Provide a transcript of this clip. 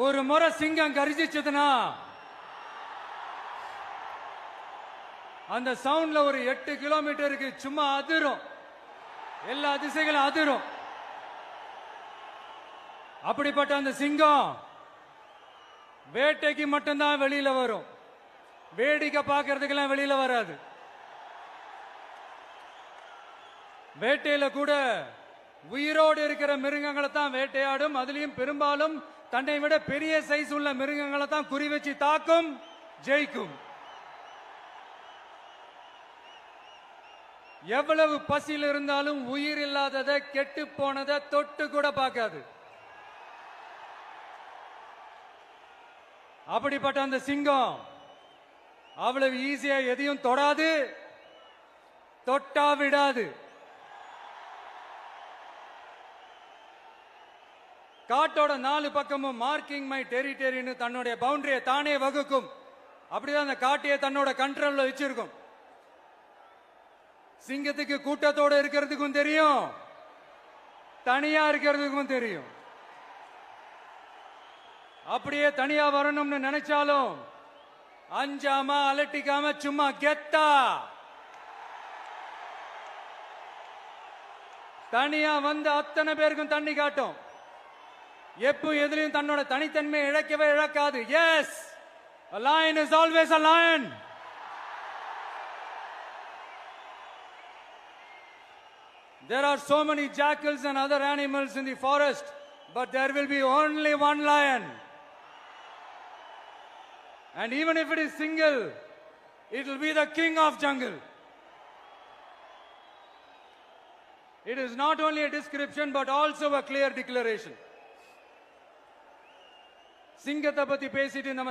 ஒரு முறை சிங்கம் கரிச்சிச்சதுன்னா அந்த சவுண்ட்ல ஒரு 8 கிலோமீட்டருக்கு சும்மா அதிரும், எல்லா திசைகளும் அதிரும். அப்படிப்பட்ட அந்த சிங்கம் வேட்டைக்கு மட்டும்தான் வெளியில வரும், வேடிக்கை பார்க்கறதுக்கெல்லாம் வெளியில வராது. வேட்டையில கூட உயிரோடு இருக்கிற மிருகங்களை தான் வேட்டையாடும். அதுலயும் பெரும்பாலும் தன்னை விட பெரிய சைஸ் உள்ள மிருகங்களை தான் குறி வச்சு தாக்கும், ஜெயிக்கும். எவ்வளவு பசியில் இருந்தாலும் உயிர் இல்லாததை, கெட்டு போனதை தொட்டு கூட பார்க்காது. அப்படிப்பட்ட அந்த சிங்கம் அவ்வளவு ஈஸியா எதையும் தொடாது, தொட்டா விடாது. காட்டோட 4 பக்கமும் மார்க்கிங் மை டெரிட்டரின்னு தன்னுடைய பவுண்டரியை தானே வகுக்கும். அப்படிதான் அந்த காட்டையை தன்னோட கண்ட்ரோல்ல வச்சிருக்கும். சிங்கத்துக்கு கூட்டத்தோட இருக்கிறதுக்கும் தெரியும், தனியா இருக்கிறதுக்கும் தெரியும். அப்படியே தனியா வரணும்னு நினைச்சாலும் அஞ்சாம அலட்டிக்காம சும்மா கெத்தா தனியா வந்து அத்தனை பேருக்கும் தண்ணி காட்டும். எப்ப எதிலையும் தன்னோட தனித்தன்மையை இழக்கவே இழக்காது. Yes, a lion is always a lion. There are so many jackals and other animals in the forest, but there will be only one lion. And even if it is single, it will be the king of jungle. It is not only a description but also a clear declaration. சிங்கத்தை பத்தி பேசிட்டு நம்ம